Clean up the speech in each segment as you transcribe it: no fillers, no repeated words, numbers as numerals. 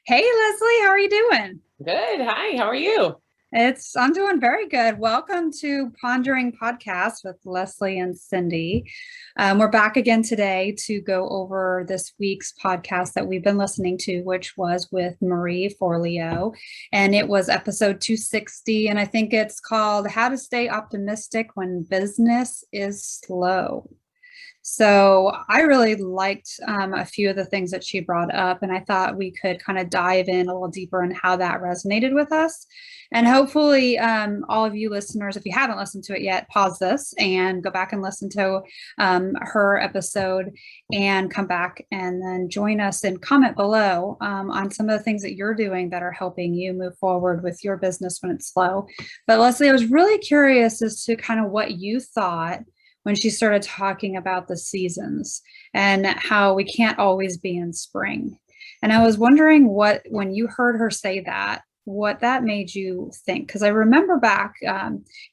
Hey Leslie, how are you doing? Good. Hi, how are you? I'm doing very good. Welcome to Pondering Podcast with Leslie and Cindy. We're back again today to go over this week's podcast that we've been listening to, which was with Marie Forleo, and it was episode 260, and I think it's called How to Stay Optimistic When Business is Slow. So I really liked a few of the things that she brought up, and I thought we could kind of dive in a little deeper in how that resonated with us. And hopefully, all of you listeners, if you haven't listened to it yet, pause this and go back and listen to her episode and come back and then join us and comment below on some of the things that you're doing that are helping you move forward with your business when it's slow. But Leslie, I was really curious as to kind of what you thought when she started talking about the seasons and how we can't always be in spring. And I was wondering when you heard her say that, what that made you think. Because I remember back,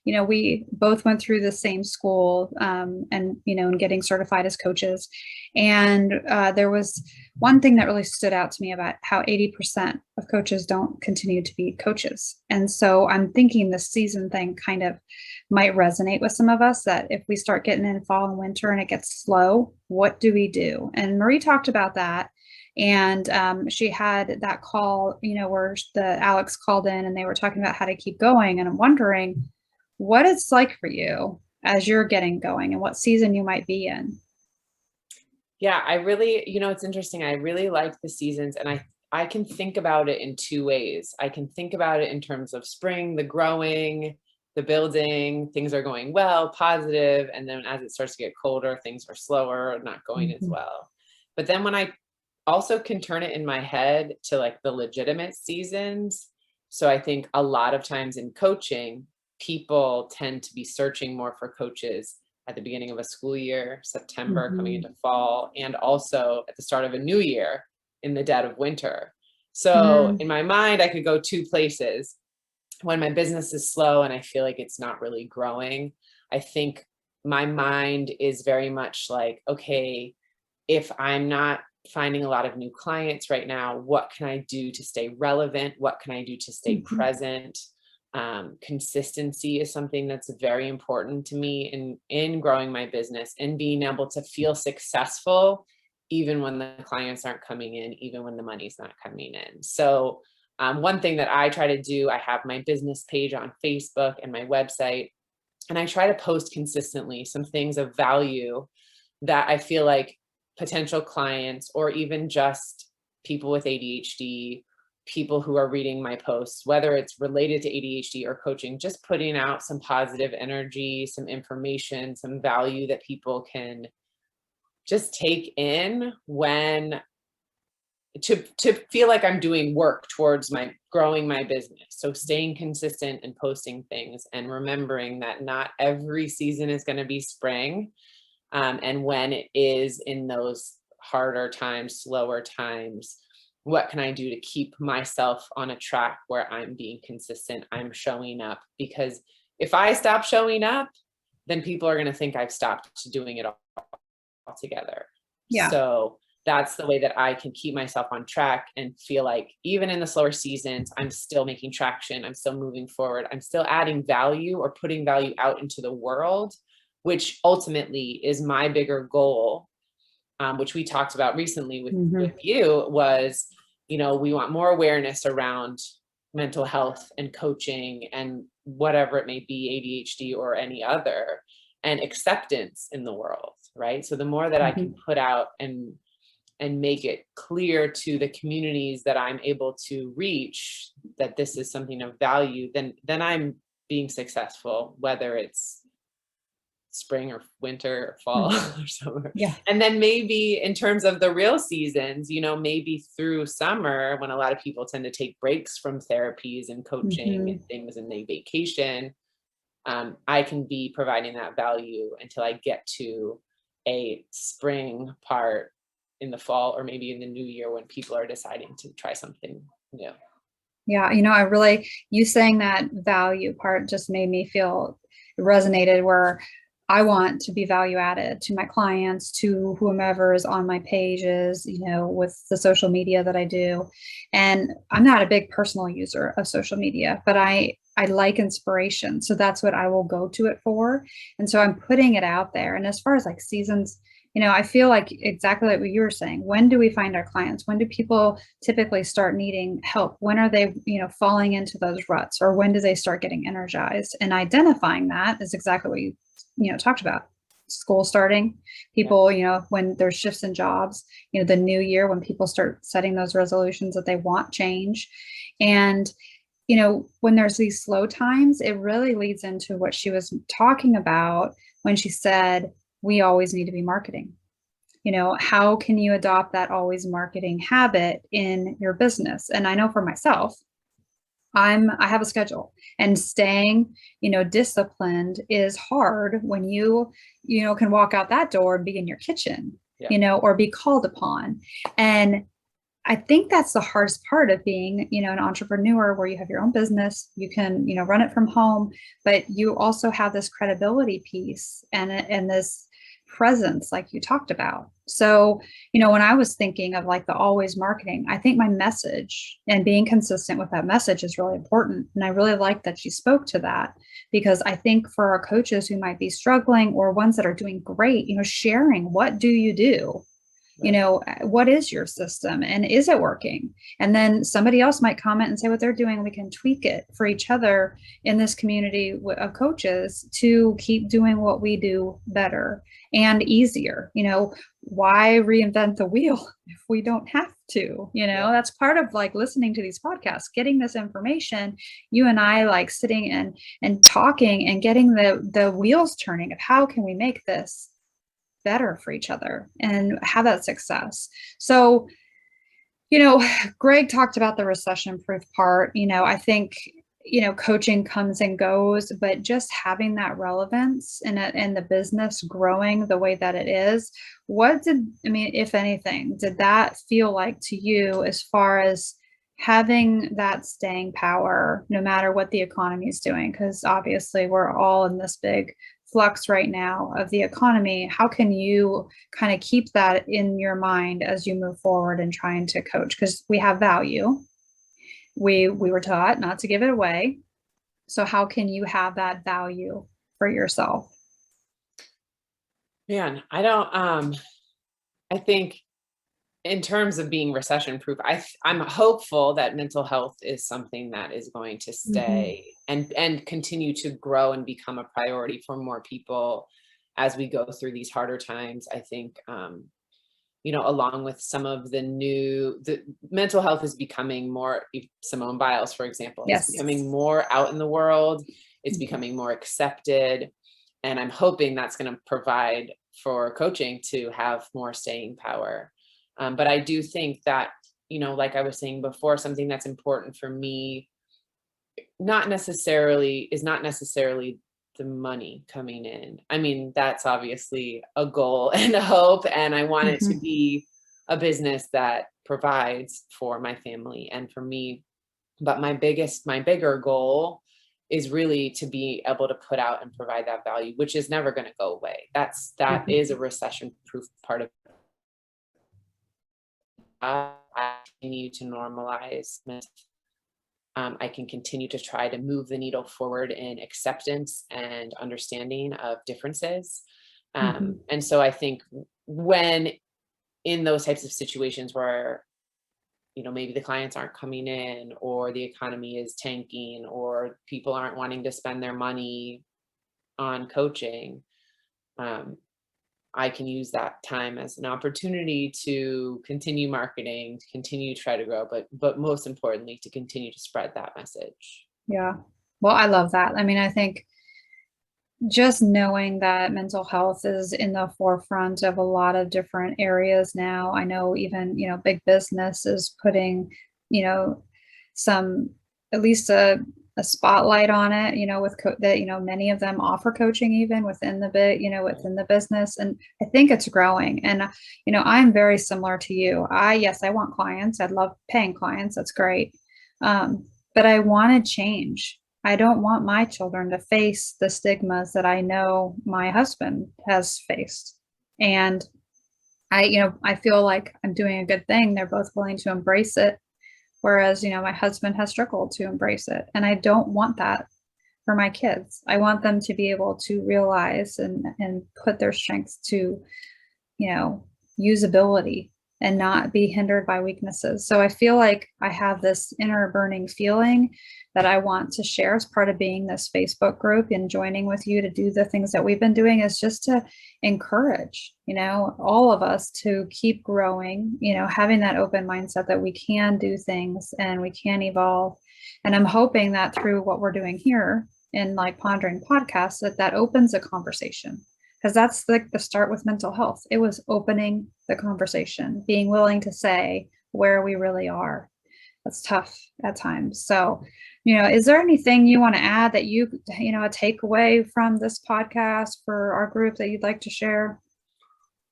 we both went through the same school and getting certified as coaches. And there was one thing that really stood out to me about how 80% of coaches don't continue to be coaches. And so I'm thinking the season thing kind of might resonate with some of us, that if we start getting in fall and winter and it gets slow, what do we do? And Marie talked about that. And she had that call, where the Alex called in and they were talking about how to keep going. And I'm wondering what it's like for you as you're getting going and what season you might be in. Yeah, I really, it's interesting. I really like the seasons, and I can think about it in two ways. I can think about it in terms of spring, the growing, the building, things are going well, positive, and then as it starts to get colder, things are slower, not going as Mm-hmm. well. But then when I also can turn it in my head to like the legitimate seasons. So I think a lot of times in coaching, people tend to be searching more for coaches at the beginning of a school year, September coming Mm-hmm. into fall, and also at the start of a new year in the dead of winter. So Mm-hmm. in my mind, I could go two places. When my business is slow and I feel like it's not really growing, I think my mind is very much like, okay, if I'm not finding a lot of new clients right now, what can I do to stay relevant? What can I do to stay Mm-hmm. present? Consistency is something that's very important to me in growing my business and being able to feel successful even when the clients aren't coming in, even when the money's not coming in. So one thing that I try to do, I have my business page on Facebook and my website, and I try to post consistently some things of value that I feel like potential clients or even just people with ADHD, people who are reading my posts, whether it's related to ADHD or coaching, just putting out some positive energy, some information, some value that people can just take in when to feel like I'm doing work towards my growing my business. So staying consistent and posting things and remembering that not every season is going to be spring. And when it is in those harder times, slower times, what can I do to keep myself on a track where I'm being consistent, I'm showing up? Because if I stop showing up, then people are going to think I've stopped doing it altogether. Yeah. So that's the way that I can keep myself on track and feel like even in the slower seasons, I'm still making traction. I'm still moving forward. I'm still adding value or putting value out into the world, which ultimately is my bigger goal, which we talked about recently with Mm-hmm. you, was, we want more awareness around mental health and coaching and whatever it may be, ADHD or any other, and acceptance in the world, right? So the more that I can Mm-hmm. put out and make it clear to the communities that I'm able to reach that this is something of value, then I'm being successful, whether it's spring or winter or fall Mm-hmm. or summer. Yeah. And then maybe in terms of the real seasons, maybe through summer when a lot of people tend to take breaks from therapies and coaching Mm-hmm. and things and they vacation, I can be providing that value until I get to a spring part in the fall or maybe in the new year when people are deciding to try something new. Yeah, you saying that value part just made me feel resonated where I want to be value added to my clients, to whomever is on my pages, with the social media that I do. And I'm not a big personal user of social media, but I like inspiration. So that's what I will go to it for. And so I'm putting it out there. And as far as like seasons, I feel like exactly like what you were saying. When do we find our clients? When do people typically start needing help? When are they, falling into those ruts, or when do they start getting energized? And identifying that is exactly what you talked about. School starting, Yeah. people, when there's shifts in jobs, the new year, when people start setting those resolutions that they want change. And when there's these slow times, it really leads into what she was talking about when she said, we always need to be marketing. How can you adopt that always marketing habit in your business? And I know for myself, I have a schedule, and staying, disciplined is hard when can walk out that door and be in your kitchen, Yeah. or be called upon. And I think that's the hardest part of being, an entrepreneur, where you have your own business, you can, run it from home, but you also have this credibility piece and this presence, like you talked about. So, when I was thinking of like the always marketing, I think my message and being consistent with that message is really important. And I really like that she spoke to that, because I think for our coaches who might be struggling, or ones that are doing great, sharing, what do you do? What is your system, and is it working? And then somebody else might comment and say what they're doing. We can tweak it for each other in this community of coaches to keep doing what we do better and easier. Why reinvent the wheel if we don't have to? Yeah. That's part of like listening to these podcasts, getting this information, you and I like sitting and talking and getting the wheels turning of how can we make this better for each other and have that success. So, Greg talked about the recession proof part. I think, coaching comes and goes, but just having that relevance in the business growing the way that it is, if anything, did that feel like to you, as far as having that staying power, no matter what the economy is doing? Because obviously we're all in this big flux right now of the economy. How can you kind of keep that in your mind as you move forward and trying to coach? Because we have value. We were taught not to give it away. So how can you have that value for yourself? Man, I don't, I think in terms of being recession proof, I'm hopeful that mental health is something that is going to stay and continue to grow and become a priority for more people as we go through these harder times. I think, along with some of the mental health is becoming more, Simone Biles, for example, Yes. is becoming more out in the world. It's becoming more accepted. And I'm hoping that's going to provide for coaching to have more staying power. But I do think that, like I was saying before, something that's important for me, not necessarily the money coming in. I mean, that's obviously a goal and a hope, and I want it to be a business that provides for my family and for me. But my bigger goal is really to be able to put out and provide that value, which is never going to go away. That is a recession proof part of I continue to normalize. I can continue to try to move the needle forward in acceptance and understanding of differences. And so I think when in those types of situations where, maybe the clients aren't coming in, or the economy is tanking, or people aren't wanting to spend their money on coaching, I can use that time as an opportunity to continue marketing, to continue to try to grow, but most importantly, to continue to spread that message. Yeah. Well, I love that. I mean, I think just knowing that mental health is in the forefront of a lot of different areas now. I know even, big business is putting, some, at least a spotlight on it, with that, many of them offer coaching even within the bit, within the business. And I think it's growing. And, I'm very similar to you. Yes, I want clients. I love paying clients. That's great. But I want to change. I don't want my children to face the stigmas that I know my husband has faced. And I feel like I'm doing a good thing. They're both willing to embrace it. Whereas, my husband has struggled to embrace it. And I don't want that for my kids. I want them to be able to realize and put their strengths to, usability and not be hindered by weaknesses. So I feel like I have this inner burning feeling that I want to share as part of being this Facebook group and joining with you to do the things that we've been doing, is just to encourage, all of us to keep growing, having that open mindset that we can do things and we can evolve. And I'm hoping that through what we're doing here in like Pondering podcasts, that opens a conversation. Because that's like the start with mental health. It was opening the conversation, being willing to say where we really are. That's tough at times. So, is there anything you want to add that a takeaway from this podcast for our group that you'd like to share?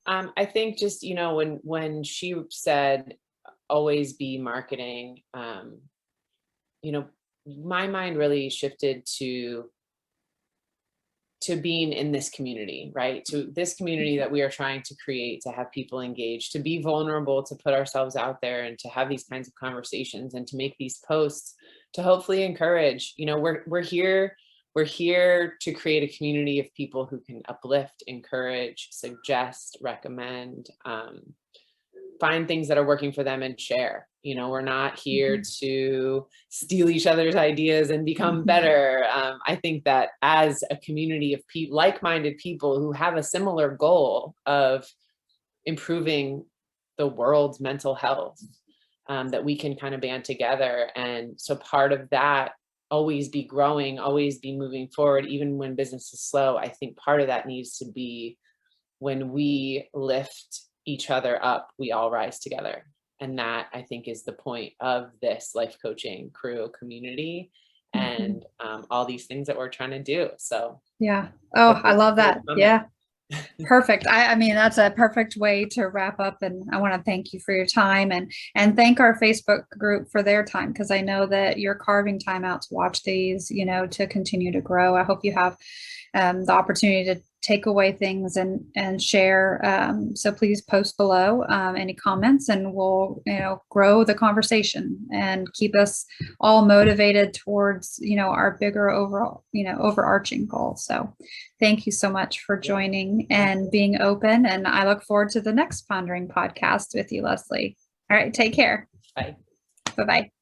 I think just, when she said always be marketing, my mind really shifted to being in this community, right? To this community that we are trying to create, to have people engaged, to be vulnerable, to put ourselves out there and to have these kinds of conversations and to make these posts to hopefully encourage, we're here to create a community of people who can uplift, encourage, suggest, recommend, find things that are working for them and share. We're not here to steal each other's ideas and become better. I think that as a community of like-minded people who have a similar goal of improving the world's mental health, that we can kind of band together. And so part of that, always be growing, always be moving forward, even when business is slow. I think part of that needs to be when we lift each other up, we all rise together. And that, I think, is the point of this life coaching crew community and all these things that we're trying to do. So yeah. Oh, I love that. Yeah. Perfect. I mean, that's a perfect way to wrap up. And I want to thank you for your time and thank our Facebook group for their time, because I know that you're carving time out to watch these, to continue to grow. I hope you have the opportunity to take away things and share. So please post below any comments, and we'll, grow the conversation and keep us all motivated towards, our bigger overall, overarching goal. So thank you so much for joining and being open. And I look forward to the next Pondering podcast with you, Leslie. All right. Take care. Bye. Bye-bye.